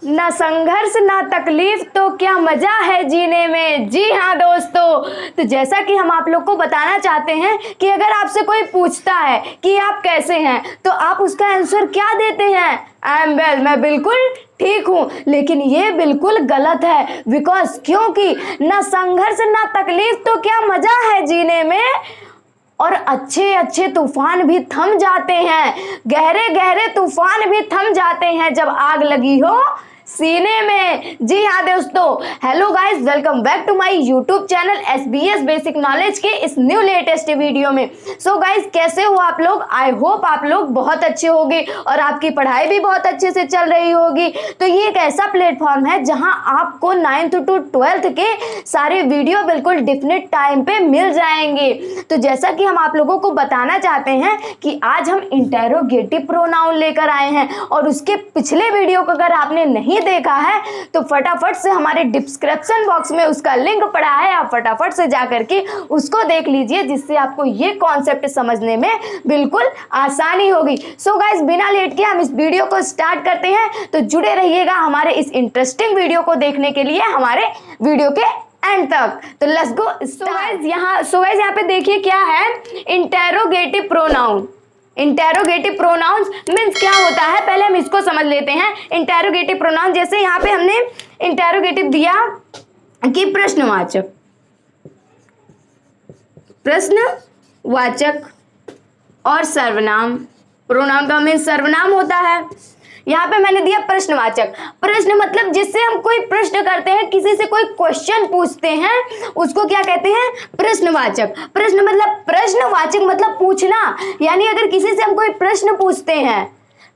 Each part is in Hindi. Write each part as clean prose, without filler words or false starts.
ना संघर्ष ना तकलीफ तो क्या मजा है जीने में। जी हाँ दोस्तों, तो जैसा कि हम आप लोग को बताना चाहते हैं कि अगर आपसे कोई पूछता है कि आप कैसे हैं तो आप उसका आंसर क्या देते हैं? आई एम वेल, मैं बिल्कुल ठीक हूँ। लेकिन ये बिल्कुल गलत है। बिकॉज क्योंकि ना संघर्ष ना तकलीफ तो क्या मजा है जीने में, और अच्छे अच्छे तूफान भी थम जाते हैं, गहरे गहरे तूफान भी थम जाते हैं जब आग लगी हो सीने में। जी हाँ दोस्तों, hello guys, welcome back to my YouTube channel SBS basic knowledge के इस न्यू लेटेस्ट वीडियो में। सो गाइस, कैसे हो आप लोग? आई होप आप लोग बहुत अच्छे होंगे और आपकी पढ़ाई भी बहुत अच्छे से चल रही होगी। तो ये एक ऐसा प्लेटफॉर्म है जहां आपको 9th to 12th के सारे वीडियो बिल्कुल डिफिनिट टाइम पे मिल जाएंगे। तो जैसा कि हम आप लोगों को बताना चाहते हैं कि आज हम इंटेरोगेटिव प्रोनाउन लेकर आए हैं, और उसके पिछले वीडियो को अगर आपने नहीं देखा है तो फटाफट से हमारे डिस्क्रिप्शन बॉक्स में उसका लिंक पड़ा है, आप फटाफट से जाकर के उसको देख लीजिए, जिससे आपको ये कॉन्सेप्ट समझने में बिल्कुल आसानी होगी। सो गाइस, बिना लेट के हम इस वीडियो को स्टार्ट करते हैं। तो जुड़े रहिएगा हमारे इस इंटरेस्टिंग वीडियो को देखने के लिए हमारे वीडियो के एंड तक। तो लेट्स गो। सो गाइस यहाँ पे देखिए क्या है interrogative pronoun. Interrogative pronounce means क्या होता है, पहले हम इसको समझ लेते हैं। इंटेरोगेटिव प्रोनाउन, जैसे यहाँ पे हमने इंटेरोगेटिव दिया कि प्रश्नवाचक, प्रश्नवाचक और सर्वनाम। प्रोनाउन का मीन्स सर्वनाम होता है। यहाँ पे मैंने दिया प्रश्नवाचक। प्रश्न मतलब जिससे हम कोई प्रश्न करते हैं, किसी से कोई क्वेश्चन पूछते हैं, उसको क्या कहते हैं? प्रश्नवाचक। प्रश्न मतलब प्रश्नवाचक मतलब पूछना, यानी अगर किसी से हम कोई प्रश्न पूछते हैं,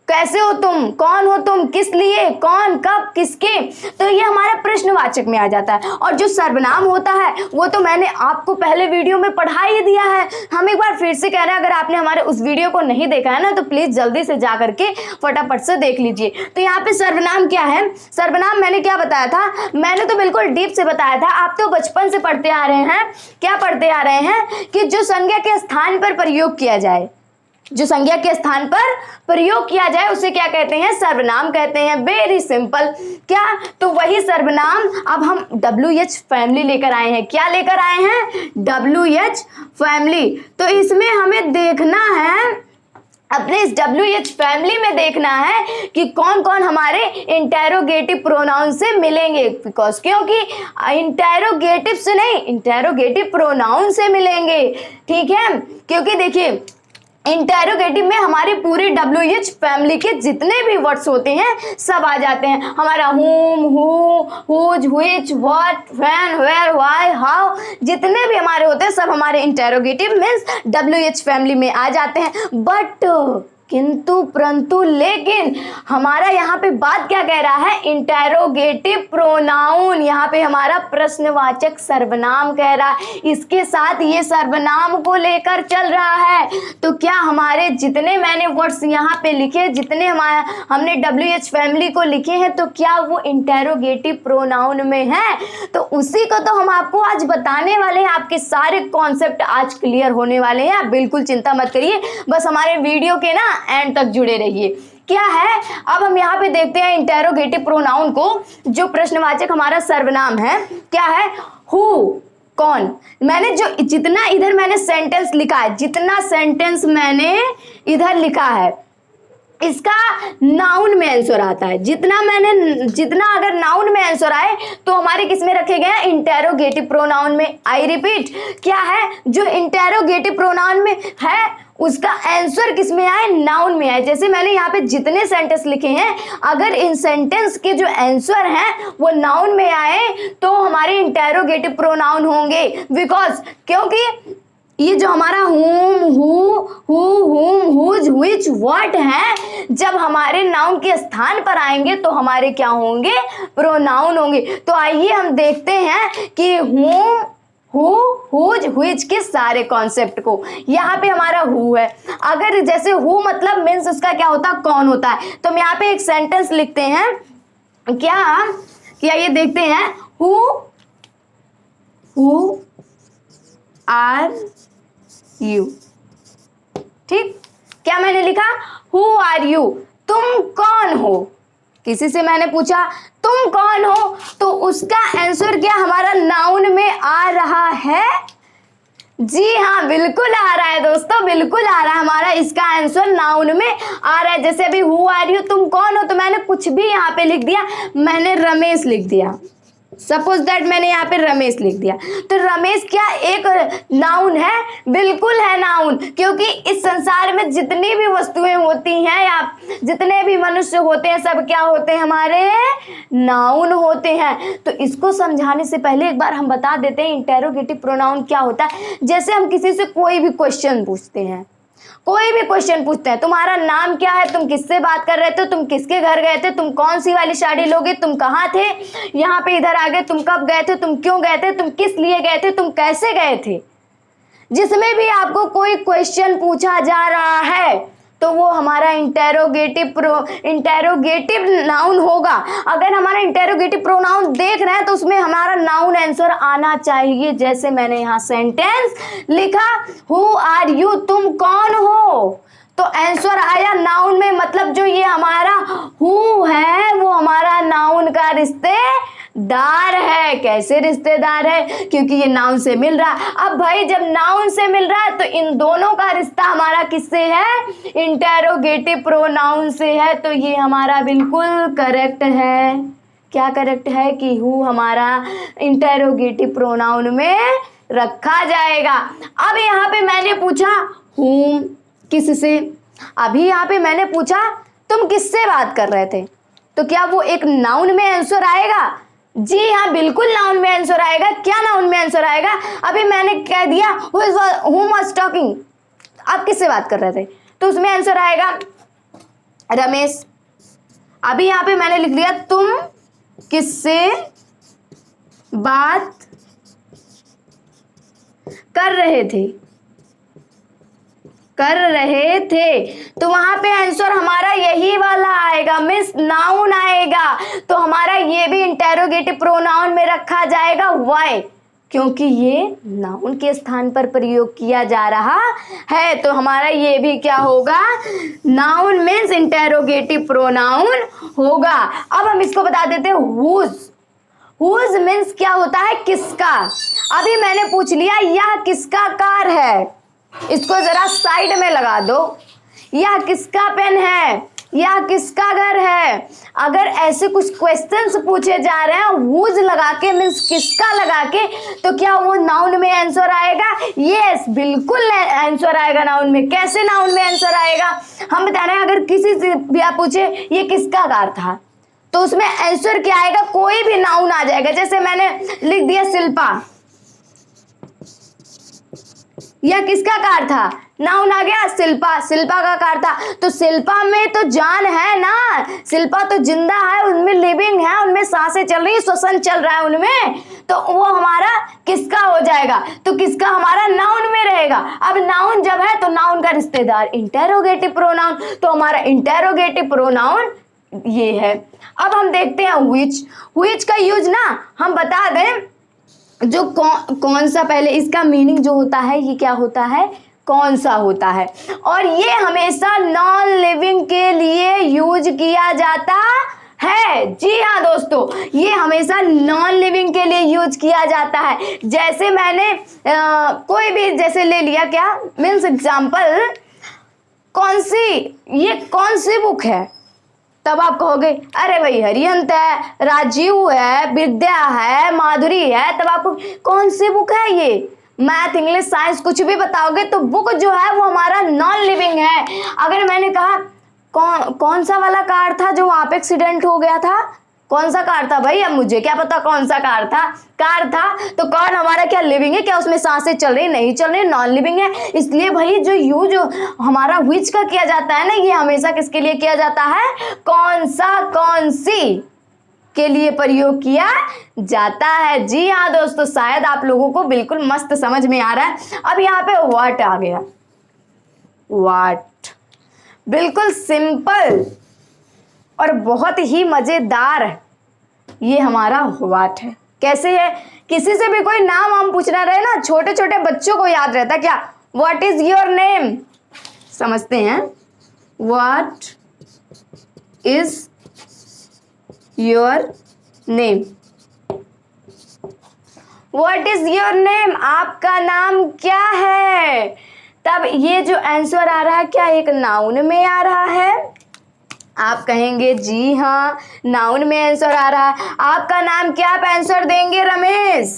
कैसे हो तुम, कौन हो तुम, किस लिए, कौन, कब, किसके, तो ये हमारा प्रश्नवाचक में आ जाता है। और जो सर्वनाम होता है वो तो मैंने आपको पहले वीडियो में पढ़ा ही दिया है। हम एक बार फिर से कह रहे हैं, अगर आपने हमारे उस वीडियो को नहीं देखा है ना तो प्लीज जल्दी से जा करके फटाफट से देख लीजिए। तो यहाँ पे सर्वनाम क्या है? सर्वनाम मैंने क्या बताया था? मैंने तो बिल्कुल डीप से बताया था। आप तो बचपन से पढ़ते आ रहे हैं। क्या पढ़ते आ रहे हैं? कि जो संज्ञा के स्थान पर प्रयोग किया जाए, जो संज्ञा के स्थान पर प्रयोग किया जाए उसे क्या कहते हैं? सर्वनाम कहते हैं। Very simple. क्या? तो वही सर्वनाम अब हम WH फैमिली लेकर आए हैं। क्या लेकर आए हैं? WH family. तो इसमें हमें देखना है, अपने इस WH फैमिली में देखना है कि कौन कौन हमारे इंटेरोगेटिव प्रोनाउन से मिलेंगे। बिकॉज क्योंकि इंटेरोगेटिव से नहीं, इंटेरोगेटिव प्रोनाउन से मिलेंगे। ठीक है, क्योंकि देखिए इंटेरोगेटिव में हमारे पूरे WH फैमिली के जितने भी वर्ड्स होते हैं सब आ जाते हैं। हमारा whom, who, whose, which, what, when, where, why, how, जितने भी हमारे होते हैं सब हमारे इंटेरोगेटिव मीन्स WH फैमिली में आ जाते हैं। बट किंतु परंतु लेकिन हमारा यहाँ पे बात क्या कह रहा है? Interrogative pronoun. यहाँ पे हमारा प्रश्नवाचक सर्वनाम कह रहा है, इसके साथ ये सर्वनाम को लेकर चल रहा है। तो क्या हमारे जितने मैंने वर्ड्स यहाँ पे लिखे, जितने हमने WH फैमिली को लिखे हैं, तो क्या वो इंटेरोगेटिव प्रोनाउन में है? तो उसी को तो हम आपको आज बताने वाले हैं। आपके सारे कॉन्सेप्ट आज क्लियर होने वाले हैं। आप बिल्कुल चिंता मत करिए, बस हमारे वीडियो के ना एंड तक जुड़े रहिए। क्या है, अब हम यहाँ पे देखते हैं इंटेरोगेटिव प्रोनाउन को। जो प्रश्नवाचक हमारा सर्वनाम है क्या है? हु, कौन। मैंने जो जितना इधर मैंने सेंटेंस लिखा है, जितना सेंटेंस मैंने इधर लिखा है, इसका नाउन में आंसर आता है। जितना अगर नाउन में आंसर आए तो हमारे किस में रखे गए हैं? इंटेरोगेटिव प्रोनाउन में। आई रिपीट, क्या है? जो इंटेरोगेटिव प्रोनाउन में है उसका आंसर किस में आए? नाउन में आए। जैसे मैंने यहाँ पे जितने सेंटेंस लिखे हैं, अगर इन सेंटेंस के जो आंसर हैं वो नाउन में आए तो हमारे इंटेरोगेटिव प्रोनाउन होंगे। बिकॉज क्योंकि ये जो हमारा whom, who, whom, whose, which, what है, जब हमारे नाउन के स्थान पर आएंगे तो हमारे क्या होंगे? प्रोनाउन होंगे। तो आइए हम देखते हैं कि whom, who, whose, which के सारे कॉन्सेप्ट को। यहाँ पे हमारा who है। अगर जैसे who मतलब मीन्स उसका क्या होता है? कौन होता है। तो हम यहाँ पे एक सेंटेंस लिखते हैं। क्या ये देखते हैं, who आर यू। ठीक, क्या मैंने लिखा? हु आर यू, तुम कौन हो। किसी से मैंने पूछा तुम कौन हो, तो उसका आंसर क्या हमारा नाउन में आ रहा है? जी हाँ, बिल्कुल आ रहा है दोस्तों, बिल्कुल आ रहा है। हमारा इसका आंसर नाउन में आ रहा है। जैसे अभी हु आर यू, तुम कौन हो, तो मैंने कुछ भी यहाँ पे लिख दिया, मैंने रमेश लिख दिया। सपोज दैट मैंने यहाँ पे रमेश लिख दिया, तो रमेश क्या एक नाउन है? बिल्कुल है नाउन, क्योंकि इस संसार में जितनी भी वस्तुएं होती हैं या जितने भी मनुष्य होते हैं, सब क्या होते हैं? हमारे नाउन होते हैं। तो इसको समझाने से पहले एक बार हम बता देते हैं इंटेरोगेटिव प्रोनाउन क्या होता है। जैसे हम किसी से कोई भी क्वेश्चन पूछते हैं, कोई भी क्वेश्चन पूछते हैं, तुम्हारा नाम क्या है, तुम किससे बात कर रहे थे, तुम किसके घर गए थे, तुम कौन सी वाली साड़ी लोगे, तुम कहाँ थे, यहाँ पे इधर आ गए, तुम कब गए थे, तुम क्यों गए थे, तुम किस लिए गए थे, तुम कैसे गए थे, जिसमें भी आपको कोई क्वेश्चन पूछा जा रहा है तो वो हमारा इंटेरोगेटिव नाउन होगा। अगर हमारा इंटेरोगेटिव प्रोनाउन देख रहे हैं तो उसमें हमारा नाउन आंसर आना चाहिए। जैसे मैंने यहाँ सेंटेंस लिखा, हु आर यू, तुम कौन हो, तो आंसर आया नाउन में। मतलब जो ये हमारा हु है वो हमारा नाउन का रिश्तेदार है। कैसे रिश्तेदार है? क्योंकि ये नाउन से मिल रहा है। अब भाई जब नाउन से मिल रहा है तो इन दोनों का रिश्ता हमारा किससे है? इंटेरोगेटिव प्रोनाउन से है। तो ये हमारा बिल्कुल करेक्ट है। क्या करेक्ट है? कि हु हमारा इंटेरोगेटिव प्रोनाउन में रखा जाएगा। अब यहाँ पे मैंने पूछा हुम, किससे? अभी यहाँ पे मैंने पूछा तुम किससे बात कर रहे थे, तो क्या वो एक नाउन में आंसर आएगा? जी हाँ, बिल्कुल नाउन में आंसर आएगा। क्या नाउन में आंसर आएगा? अभी मैंने कह दिया whom was talking, आप किससे बात कर रहे थे, तो उसमें आंसर आएगा रमेश। अभी यहाँ पे मैंने लिख दिया तुम किससे बात कर रहे थे, तो वहां पे आंसर हमारा यही वाला आएगा, मीन्स नाउन आएगा। तो हमारा ये भी इंटेरोगेटिव प्रोनाउन में रखा जाएगा। व्हाई? क्योंकि ये नाउन के स्थान पर प्रयोग किया जा रहा है। तो हमारा ये भी क्या होगा? नाउन मीन्स इंटेरोगेटिव प्रोनाउन होगा। अब हम इसको बता देते हैं हुज मीन्स क्या होता है? किसका। अभी मैंने पूछ लिया यह किसका कार है, इसको जरा साइड में लगा दो। यह किसका पेन है, यह किसका घर है। अगर ऐसे कुछ क्वेश्चंस पूछे जा रहे हैं हुज लगा के मीन्स किसका लगा के, तो क्या वो नाउन में आंसर आएगा? यस, बिल्कुल आंसर आएगा नाउन में। कैसे नाउन में आंसर आएगा? हम बता रहे हैं, अगर किसी से भी आप पूछे ये किसका कार था, तो उसमें आंसर क्या आएगा? कोई भी नाउन आ जाएगा। जैसे मैंने लिख दिया शिल्पा, यह किसका कार था, नाउन आ गया शिल्पा, शिल्पा का कार था। तो शिल्पा में तो जान है ना, शिल्पा तो जिंदा है, उनमें लिविंग है, उनमें सांसें चल रही, श्वसन चल रहा है उनमें, तो वो हमारा किसका हो जाएगा? तो किसका हमारा नाउन में रहेगा। अब नाउन जब है तो नाउन का रिश्तेदार इंटेरोगेटिव प्रोनाउन, तो हमारा इंटेरोगेटिव प्रोनाउन ये है। अब हम देखते हैं व्हिच का यूज ना हम बता दें, जो कौन सा, पहले इसका मीनिंग जो होता है ये क्या होता है? कौन सा होता है। और ये हमेशा नॉन लिविंग के लिए यूज किया जाता है। जी हाँ दोस्तों, ये हमेशा नॉन लिविंग के लिए यूज किया जाता है। जैसे मैंने कोई भी जैसे ले लिया, क्या मीन्स एग्जाम्पल, ये कौन सी बुक है, तब आप कहोगे अरे भाई हरिहंत है, राजीव है, विद्या है, माधुरी है। तब आपको कौन सी बुक है ये? मैथ, इंग्लिश, साइंस कुछ भी बताओगे तो बुक जो है वो हमारा नॉन लिविंग है। अगर मैंने कहा कौन सा वाला कार था जो वहां पे एक्सीडेंट हो गया था, कौन सा कार था भाई? अब मुझे क्या पता कौन सा कार था, तो कार हमारा क्या लिविंग है? क्या उसमें सांसें चल रही, नहीं चल रही, नॉन लिविंग है। इसलिए भाई जो यूज हमारा व्हिच का किया जाता है ना, ये हमेशा किसके लिए किया जाता है? कौन सा, कौन सी के लिए प्रयोग किया जाता है। जी हाँ दोस्तों, शायद आप लोगों को बिल्कुल मस्त समझ में आ रहा है। अब यहाँ पे व्हाट आ गया, व्हाट बिल्कुल सिंपल और बहुत ही मजेदार, ये हमारा व्हाट है। कैसे है? किसी से भी कोई नाम हम पूछना रहे ना, छोटे छोटे बच्चों को याद रहता क्या? व्हाट इज योर नेम, समझते हैं? What is your name? What is your name? आपका नाम क्या है? तब ये जो आंसर आ रहा है क्या एक नाउन में आ रहा है? आप कहेंगे जी हाँ नाउन में आंसर आ रहा है। आपका नाम क्या? आप आंसर देंगे रमेश।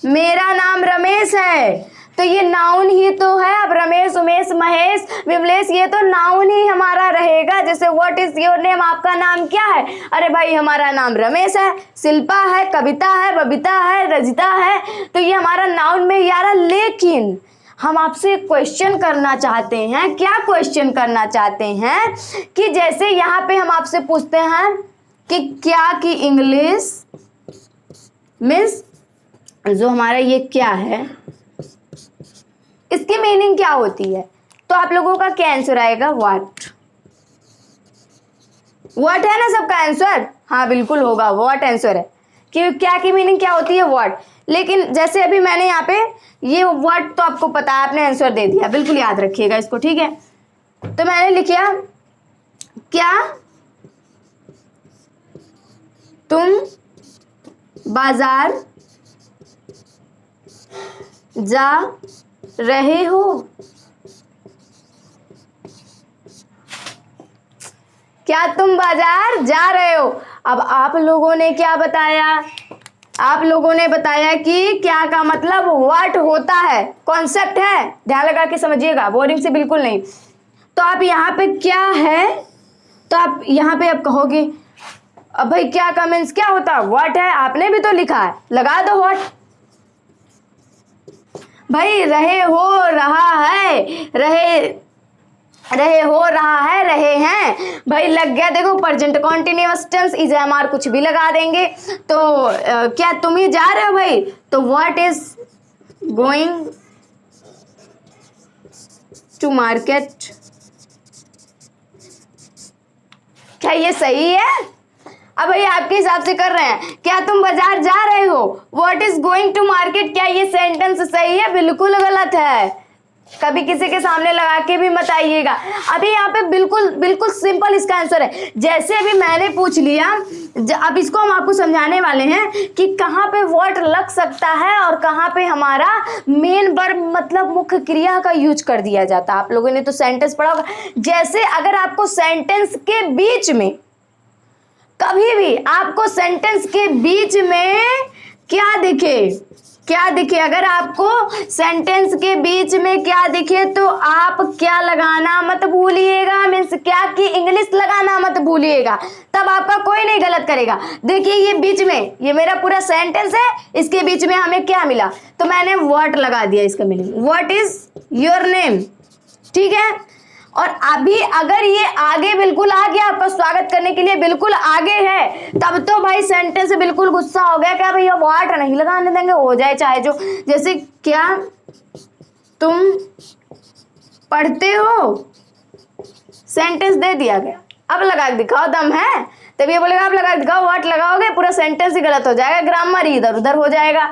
मेरा नाम रमेश है, तो ये नाउन ही तो है। अब रमेश, उमेश, महेश, विमलेश, ये तो नाउन ही हमारा रहेगा। जैसे व्हाट इज योर नेम? आपका नाम क्या है? अरे भाई हमारा नाम रमेश है, शिल्पा है, कविता है, बबीता है, रजिता है, तो ये हमारा नाउन में ही आ रहा। लेकिन हम आपसे क्वेश्चन करना चाहते हैं। क्या क्वेश्चन करना चाहते हैं? कि जैसे यहाँ पे हम आपसे पूछते हैं कि क्या की इंग्लिश मीन्स जो हमारा ये क्या है इसकी मीनिंग क्या होती है, तो आप लोगों का क्या आंसर आएगा? व्हाट। व्हाट है ना सबका आंसर? हाँ बिल्कुल होगा, व्हाट आंसर है। कि क्या की मीनिंग क्या होती है? व्हाट। लेकिन जैसे अभी मैंने यहाँ पे ये व्हाट तो आपको पता है, आपने आंसर दे दिया, बिल्कुल याद रखिएगा इसको, ठीक है। तो मैंने लिखा क्या तुम बाजार जा रहे हो? क्या तुम बाजार जा रहे हो? अब आप लोगों ने क्या बताया? आप लोगों ने बताया कि क्या का मतलब व्हाट होता है, कॉन्सेप्ट है, ध्यान लगा के समझिएगा, बोरिंग से बिल्कुल नहीं। तो आप यहाँ पे क्या है, तो आप यहाँ पे आप कहोगे अब भाई क्या का मीन्स क्या होता है? व्हाट है, आपने भी तो लिखा है, लगा दो व्हाट। भाई रहे हो रहा है, रहे हो रहा है, रहे हैं, भाई लग गया। देखो present continuous tense is am are कुछ भी लगा देंगे। तो क्या तुम ही जा रहे हो भाई, तो what is going to market? क्या ये सही है? अब भाई आपके हिसाब से कर रहे हैं, क्या तुम बाजार जा रहे हो, what is going to market, क्या ये सेंटेंस सही है? बिल्कुल गलत है। कभी किसी के सामने लगा के भी मत आइएगा। अभी यहाँ पे बिल्कुल बिल्कुल सिंपल इसका आंसर है। जैसे अभी मैंने पूछ लिया, अब इसको हम आपको समझाने वाले हैं कि कहाँ पे व्हाट लग सकता है और कहाँ पे हमारा मेन वर्ब मतलब मुख्य क्रिया का यूज कर दिया जाता है। आप लोगों ने तो सेंटेंस पढ़ा होगा। जैसे अगर आपको सेंटेंस के बीच में, कभी भी आपको सेंटेंस के बीच में क्या दिखे, अगर आपको सेंटेंस के बीच में क्या दिखे तो आप क्या लगाना मत भूलिएगा, मीन्स क्या की इंग्लिश लगाना मत भूलिएगा, तब आपका कोई नहीं गलत करेगा। देखिए ये बीच में, ये मेरा पूरा सेंटेंस है, इसके बीच में हमें क्या मिला, तो मैंने व्हाट लगा दिया। इसका meaning what is your name, ठीक है। और अभी अगर ये आगे बिल्कुल आ गया, आपका स्वागत करने के लिए बिल्कुल आगे है, तब तो भाई सेंटेंस से बिल्कुल गुस्सा हो गया, क्या भैया व्हाट नहीं लगाने देंगे, हो जाए चाहे जो। जैसे क्या तुम पढ़ते हो, सेंटेंस दे दिया गया, अब लगा के दिखाओ, दम है तब ये बोलेगा आप लगा के दिखाओ। व्हाट लगाओगे पूरा सेंटेंस ही गलत हो जाएगा, ग्रामर ही इधर उधर हो जाएगा।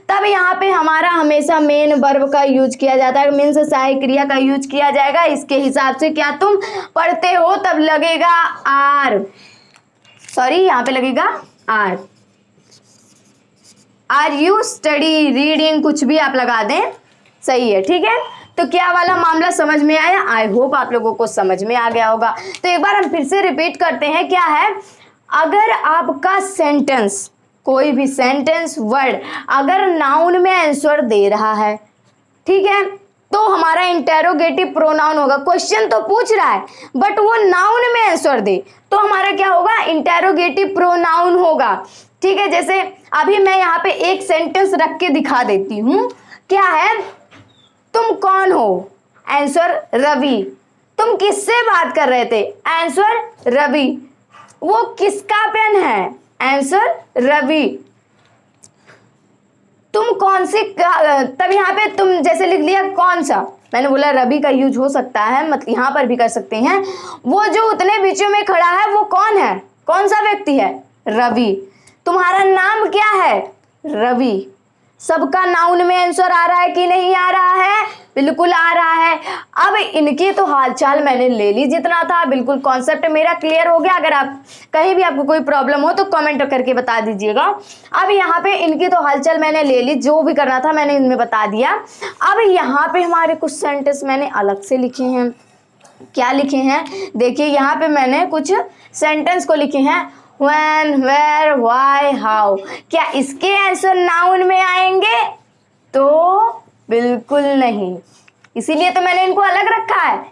तब यहाँ पे हमारा हमेशा मेन वर्ब का यूज किया जाता है, मीन्स सहायक क्रिया का यूज किया जाएगा। इसके हिसाब से क्या तुम पढ़ते हो, तब लगेगा आर, सॉरी यहाँ पे लगेगा are. Are you study reading, कुछ भी आप लगा दें, सही है, ठीक है। तो क्या वाला मामला समझ में आया? आई होप आप लोगों को समझ में आ गया होगा। तो एक बार हम फिर से रिपीट करते हैं, क्या है, अगर आपका सेंटेंस, कोई भी सेंटेंस वर्ड अगर नाउन में आंसर दे रहा है, ठीक है, तो हमारा इंटेरोगेटिव प्रोनाउन होगा। क्वेश्चन तो पूछ रहा है बट वो नाउन में आंसर दे, तो हमारा क्या होगा, इंटेरोगेटिव प्रोनाउन होगा, ठीक है। जैसे अभी मैं यहाँ पे एक सेंटेंस रख के दिखा देती हूँ, क्या है, तुम कौन हो, आंसर रवि। तुम किससे बात कर रहे थे, आंसर रवि। वो किसका पेन है, आंसर रवि। तुम कौन सी, तब यहाँ पे तुम जैसे लिख लिया कौन सा, मैंने बोला रवि का यूज हो सकता है, मतलब यहाँ पर भी कर सकते हैं। वो जो उतने बीचों में खड़ा है वो कौन है, कौन सा व्यक्ति है, रवि। तुम्हारा नाम क्या है, रवि। सबका नाउन में आंसर आ रहा है कि नहीं आ रहा है? बिल्कुल आ रहा है। अब इनकी तो हालचाल मैंने ले ली जितना था, बिल्कुल कॉन्सेप्ट मेरा क्लियर हो गया। अगर आप कहीं भी आपको कोई प्रॉब्लम हो तो कमेंट करके बता दीजिएगा। अब यहाँ पे इनकी तो हालचाल मैंने ले ली, जो भी करना था मैंने इनमें बता दिया। अब यहाँ पे हमारे कुछ सेंटेंस मैंने अलग से लिखे हैं। क्या लिखे हैं? देखिए यहाँ पे मैंने कुछ सेंटेंस को लिखे हैं, when, where, why, how। क्या इसके आंसर नाउन में आएंगे? तो बिल्कुल नहीं, इसीलिए तो मैंने इनको अलग रखा है।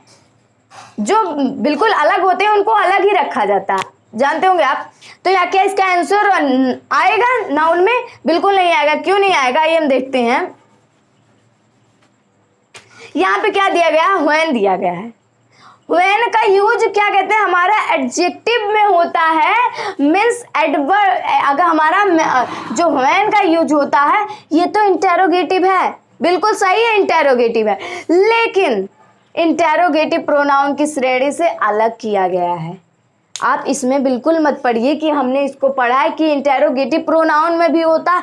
जो बिल्कुल अलग होते हैं उनको अलग ही रखा जाता है, जानते होंगे आप। तो यहाँ क्या इसका आंसर आएगा नाउन में? बिल्कुल नहीं आएगा। क्यों नहीं आएगा ये हम देखते हैं। यहाँ पे क्या दिया गया? when दिया गया है। when का यूज क्या कहते हैं? हमारा एडजेक्टिव में होता है, मीन्स एडवर्ब। अगर हमारा जो when का यूज होता है ये तो इंटेरोगेटिव है, बिल्कुल सही है, इंटेरोगेटिव है, लेकिन इंटेरोगेटिव प्रोनाउन की श्रेणी से अलग किया गया है। आप इसमें बिल्कुल मत पढ़िए कि हमने इसको पढ़ा है कि इंटेरोगेटिव प्रोनाउन में भी होता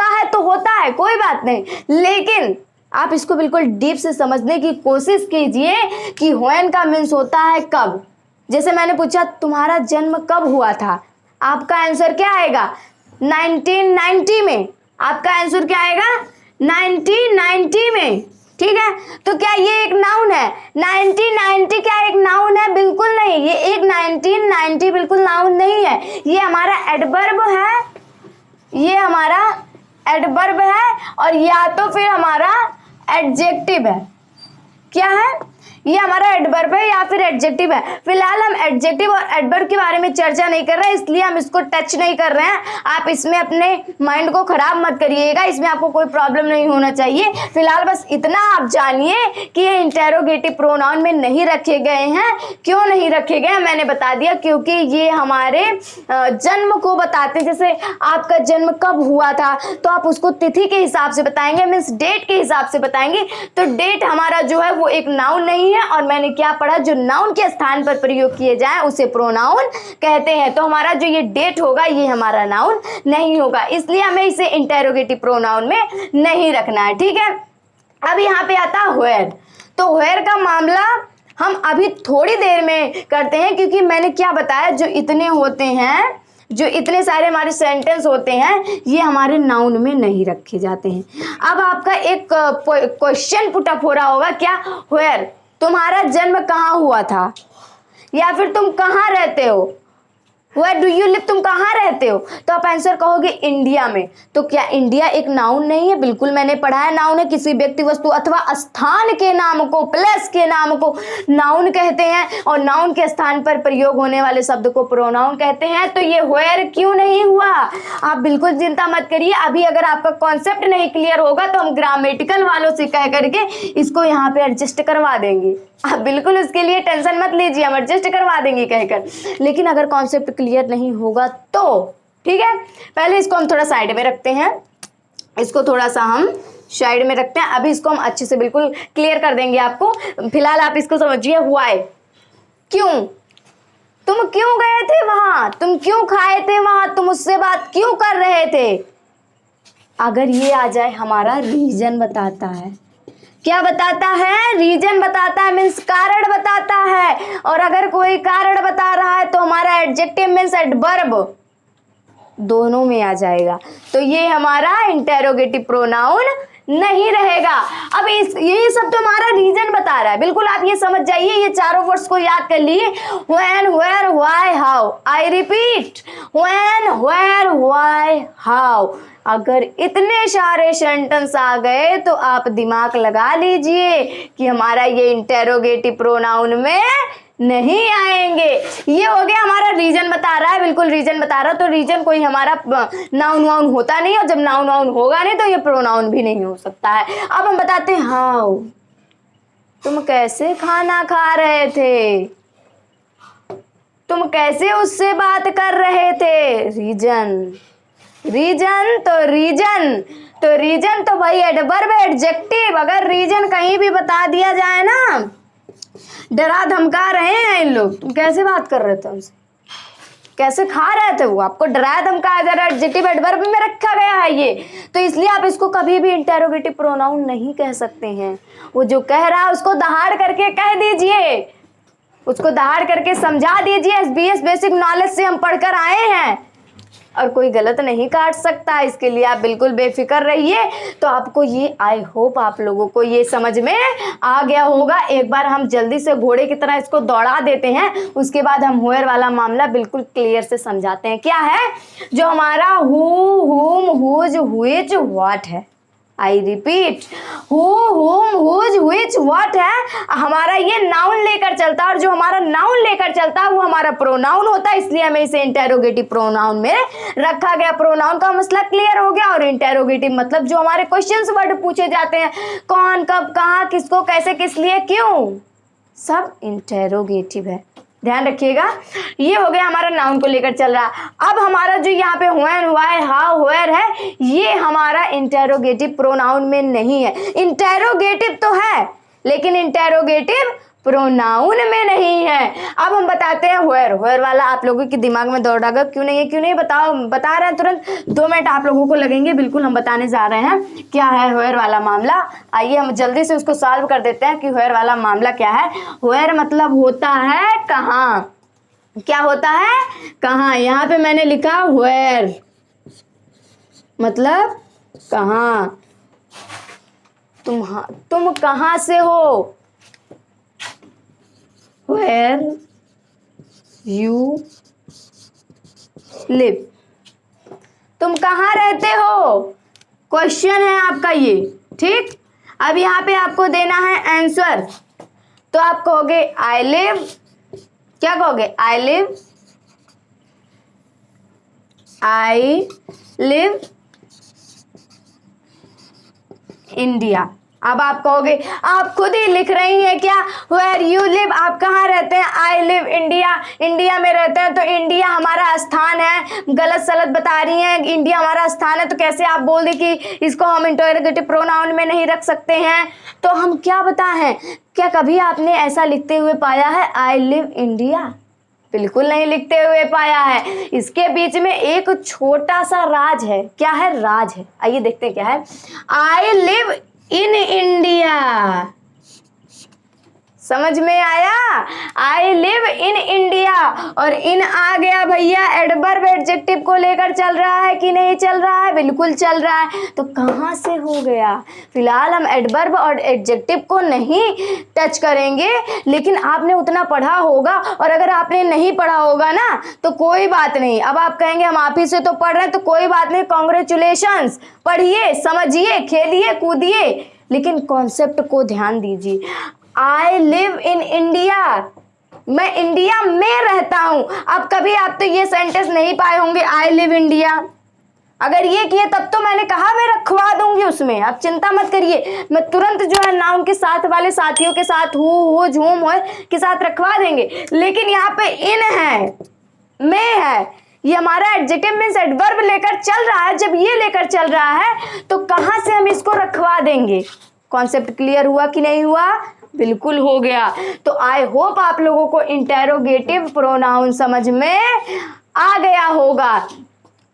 है तो होता है, कोई बात नहीं, लेकिन आप इसको बिल्कुल डीप से समझने की कोशिश कीजिए कि when का मीन्स होता है कब। जैसे मैंने पूछा तुम्हारा जन्म कब हुआ था, आपका आंसर क्या आएगा? 1990 में। आपका आंसर क्या आएगा? 1990 में। ठीक है, तो क्या ये एक नाउन है? 1990 क्या एक नाउन है? बिल्कुल नहीं, ये एक 1990 बिल्कुल नाउन नहीं है। ये हमारा एडवर्ब है, ये हमारा एडवर्ब है, और या तो फिर हमारा एडजेक्टिव है। क्या है? ये हमारा एडवर्ब है या फिर एडजेक्टिव है। फिलहाल हम एडजेक्टिव और एडवर्ब के बारे में चर्चा नहीं कर रहे हैं, इसलिए हम इसको टच नहीं कर रहे हैं। आप इसमें अपने माइंड को खराब मत करिएगा, इसमें आपको कोई प्रॉब्लम नहीं होना चाहिए। फिलहाल बस इतना आप जानिए कि ये इंटेरोगेटिव प्रोनाउन में नहीं रखे गए हैं। क्यों नहीं रखे गए मैंने बता दिया, क्योंकि ये हमारे जन्म को बताते हैं। जैसे आपका जन्म कब हुआ था तो आप उसको तिथि के हिसाब से बताएंगे, मीन्स डेट के हिसाब से बताएंगे। तो डेट हमारा जो है वो एक नाउन नहीं है, और मैंने क्या पढ़ा, जो नाउन के स्थान पर प्रयोग किए जाए उसे प्रोनाउन कहते हैं। तो हमारा जो ये डेट होगा ये हमारा नाउन नहीं होगा, इसलिए हमें इसे इंटेरोगेटिव प्रोनाउन में नहीं रखना है। ठीक है, अब यहाँ पे आता है where। तो where का मामला हम अभी थोड़ी देर में करते हैं, क्योंकि मैंने क्या बताया, जो इतने होते हैं, जो इतने सारे हमारे सेंटेंस होते हैं ये हमारे नाउन में नहीं रखे जाते हैं। अब आपका एक क्वेश्चन पुटअप हो रहा होगा, क्या? where, तुम्हारा जन्म कहाँ हुआ था, या फिर तुम कहाँ रहते हो? Where do you live, तुम कहाँ रहते हो? तो आप आंसर कहोगे इंडिया में। तो क्या इंडिया एक नाउन नहीं है? बिल्कुल मैंने पढ़ा है, नाउन है। किसी व्यक्ति, वस्तु अथवा स्थान के नाम को, प्लेस के नाम को नाउन कहते हैं, और नाउन के स्थान पर प्रयोग होने वाले शब्द को प्रोनाउन कहते हैं। तो ये where क्यों नहीं हुआ? आप बिल्कुल चिंता मत करिए। अभी अगर आपका कॉन्सेप्ट नहीं क्लियर होगा तो हम ग्रामेटिकल वालों से कह करके इसको यहाँ पे एडजस्ट करवा देंगे। आप बिल्कुल उसके लिए टेंशन मत लीजिए, हम एडजस्ट करवा देंगे कहकर। लेकिन अगर कॉन्सेप्ट क्लियर नहीं होगा तो ठीक है, पहले इसको हम थोड़ा साइड में रखते हैं, इसको थोड़ा सा हम साइड में रखते हैं। अभी इसको हम अच्छे से बिल्कुल क्लियर कर देंगे आपको। फिलहाल आप इसको समझिए, व्हाई, क्यों, तुम क्यों गए थे वहां, तुम क्यों खाए थे वहां, तुम उससे बात क्यों कर रहे थे। अगर ये आ जाए, हमारा रीजन बताता है। क्या बताता है? रीजन बताता है, मीन्स कारण बताता है। और अगर कोई कारण बता रहा है तो हमारा एडजेक्टिव मीन्स एडवर्ब दोनों में आ जाएगा। तो ये हमारा इंटेरोगेटिव प्रोनाउन नहीं रहेगा। अब यही सब तो हमारा रीजन बता रहा है। बिल्कुल आप ये समझ जाइए, ये चारों वर्ड्स को याद कर लिए, when, where, why, how। I repeat, when, where, why, how। अगर इतने सारे सेंटेंस आ गए तो आप दिमाग लगा लीजिए कि हमारा ये इंटेरोगेटिव प्रोनाउन में नहीं आएंगे। ये हो गया हमारा रीजन बता रहा है, बिल्कुल रीजन बता रहा है। तो रीजन कोई हमारा नाउन वाउन होता नहीं, और जब नाउन वाउन होगा नहीं तो ये प्रोनाउन भी नहीं हो सकता है। अब हम बताते हैं हाउ, तुम कैसे खाना खा रहे थे, तुम कैसे उससे बात कर रहे थे। रीजन, रीजन तो रीजन तो भाई एडवर्ब एडजेक्टिव। अगर रीजन कहीं भी बता दिया जाए ना, डरा धमका रहे हैं इन लोग, तुम कैसे बात कर रहे थे हमसे, कैसे खा रहे थे वो, आपको डराया धमकाया जा रहा है, एडजेक्टिव एडवर्ब में रखा गया है ये, तो इसलिए आप इसको कभी भी इंटेरोगेटिव प्रोनाउन नहीं कह सकते हैं। वो जो कह रहा है उसको दहाड़ करके कह दीजिए, उसको दहाड़ करके समझा दीजिए। एसबीएस बेसिक नॉलेज से हम पढ़कर आए हैं और कोई गलत नहीं काट सकता, इसके लिए आप बिल्कुल बेफिक्र रहिए। तो आपको ये, आई होप आप लोगों को ये समझ में आ गया होगा। एक बार हम जल्दी से घोड़े की तरह इसको दौड़ा देते हैं, उसके बाद हम हुएर वाला मामला बिल्कुल क्लियर से समझाते हैं। क्या है जो हमारा हु, हुम, हुज, हुइच, व्हाट है। आई रिपीट, हु, हुम, हुज, व्हिच, व्हाट है, हमारा ये नाउन लेकर चलता है, और जो हमारा नाउन लेकर चलता है वो हमारा प्रोनाउन होता है, इसलिए हमें इसे इंटेरोगेटिव प्रोनाउन में रखा गया। प्रोनाउन का मसला क्लियर हो गया। और इंटेरोगेटिव मतलब जो हमारे क्वेश्चंस वर्ड पूछे जाते हैं, कौन, कब, कहाँ, किसको, कैसे, किस लिए, क्यों, सब इंटेरोगेटिव है, ध्यान रखिएगा। ये हो गया हमारा नाउन को लेकर चल रहा। अब हमारा जो यहाँ पे व्हेन, व्हाई, हाउ, वेयर है, ये हमारा इंटेरोगेटिव प्रोनाउन में नहीं है। इंटेरोगेटिव तो है लेकिन इंटेरोगेटिव प्रोनाउन में नहीं है। अब हम बताते हैं व्हेयर। व्हेयर वाला आप लोगों के दिमाग में दौड़ रहा, क्यों नहीं है, क्यों नहीं, बताओ, बता रहे हैं तुरंत, 2 मिनट आप लोगों को लगेंगे, बिल्कुल हम बताने जा रहे हैं क्या है व्हेयर वाला मामला। आइए हम जल्दी से उसको सॉल्व कर देते हैं कि व्हेयर वाला मामला क्या है। व्हेयर मतलब होता है कहाँ, क्या होता है कहाँ। यहाँ पे मैंने लिखा व्हेयर मतलब कहाँ, तुम कहाँ से हो, Where you live, तुम कहाँ रहते हो, क्वेश्चन है आपका ये, ठीक। अब यहाँ पे आपको देना है आंसर, तो आप कहोगे आई लिव, क्या कहोगे, आई लिव इंडिया। अब आप कहोगे, आप खुद ही लिख रही हैं क्या, वेयर यू लिव, आप कहाँ रहते हैं, आई लिव इंडिया, इंडिया में रहते हैं, तो इंडिया हमारा स्थान है, गलत सलत बता रही हैं, इंडिया हमारा स्थान है, तो कैसे आप बोल दें कि इसको हम इंटेरोगेटिव प्रोनाउन में नहीं रख सकते हैं। तो हम क्या बताएं, क्या कभी आपने ऐसा लिखते हुए पाया है आई लिव इंडिया, बिल्कुल नहीं लिखते हुए पाया है। इसके बीच में एक छोटा सा राज है, क्या है, राज है। आइए देखते हैं क्या है। आई लिव इन इंडिया, समझ में आया, आई लिव इन इंडिया, और इन आ गया भैया, एडवर्ब एडजेक्टिव को लेकर चल रहा है कि नहीं चल रहा है, बिल्कुल चल रहा है। तो कहाँ से हो गया, फिलहाल हम एडवर्ब और एडजेक्टिव को नहीं टच करेंगे, लेकिन आपने उतना पढ़ा होगा, और अगर आपने नहीं पढ़ा होगा ना तो कोई बात नहीं। अब आप कहेंगे हम आप ही से तो पढ़ रहे हैं, तो कोई बात नहीं, कॉन्ग्रेचुलेशंस, पढ़िए, समझिए, खेलिए, कूदिए, लेकिन कॉन्सेप्ट को ध्यान दीजिए। आई लिव इन इंडिया, मैं इंडिया में रहता हूं। अब कभी आप तो ये सेंटेंस नहीं पाए होंगे, आई लिव इंडिया, अगर ये किए तब तो मैंने कहा मैं रखवा दूंगी उसमें, आप चिंता मत करिए, मैं तुरंत जो है नाउन के साथ वाले साथियों के साथ हु, झूम के साथ रखवा देंगे। लेकिन यहाँ पे इन है, में है, ये हमारा एडजेक्टिव मींस एडवर्ब लेकर चल रहा है। जब ये लेकर चल रहा है तो कहाँ से हम इसको रखवा देंगे। कॉन्सेप्ट क्लियर हुआ कि नहीं हुआ, बिल्कुल हो गया। तो आई होप आप लोगों को इंटेरोगेटिव प्रोनाउन समझ में आ गया होगा।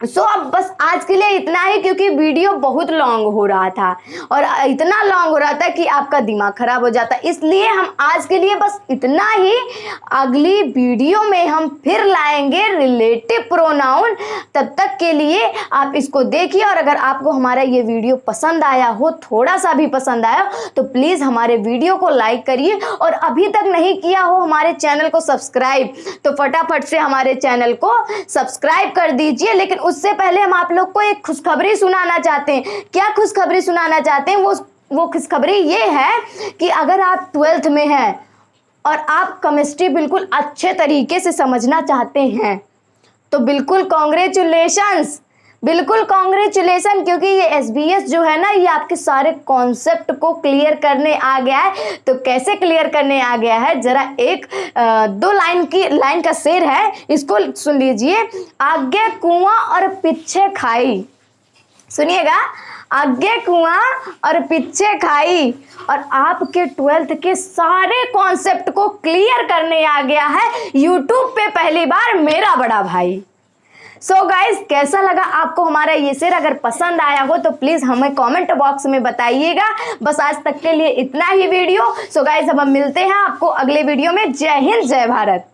सो अब बस आज के लिए इतना ही, क्योंकि वीडियो बहुत लॉन्ग हो रहा था और इतना लॉन्ग हो रहा था कि आपका दिमाग खराब हो जाता, इसलिए हम आज के लिए बस इतना ही। अगली वीडियो में हम फिर लाएंगे रिलेटिव प्रोनाउन। तब तक के लिए आप इसको देखिए, और अगर आपको हमारा ये वीडियो पसंद आया हो, थोड़ा सा भी पसंद आया, तो प्लीज़ हमारे वीडियो को लाइक करिए, और अभी तक नहीं किया हो हमारे चैनल को सब्सक्राइब, तो फटाफट से हमारे चैनल को सब्सक्राइब कर दीजिए। लेकिन उससे पहले हम आप लोग को एक खुशखबरी सुनाना चाहते हैं। क्या खुशखबरी सुनाना चाहते हैं, वो खुशखबरी ये है कि अगर आप 12th में हैं और आप केमिस्ट्री बिल्कुल अच्छे तरीके से समझना चाहते हैं, तो बिल्कुल कॉन्ग्रेचुलेशंस, बिल्कुल कॉन्ग्रेचुलेशन, क्योंकि ये एसबीएस जो है ना, ये आपके सारे कॉन्सेप्ट को क्लियर करने आ गया है। तो कैसे क्लियर करने आ गया है, जरा एक 2 लाइन का शेर है, इसको सुन लीजिए। आगे कुआं और पीछे खाई, सुनिएगा, आगे कुआं और पीछे खाई, और आपके 12th के सारे कॉन्सेप्ट को क्लियर करने आ गया है यूट्यूब पे पहली बार मेरा बड़ा भाई। सो गाइज, कैसा लगा आपको हमारा ये शेर? अगर पसंद आया हो तो प्लीज हमें कमेंट बॉक्स में बताइएगा। बस आज तक के लिए इतना ही वीडियो। सो गाइज, अब हम मिलते हैं आपको अगले वीडियो में। जय हिंद, जय भारत।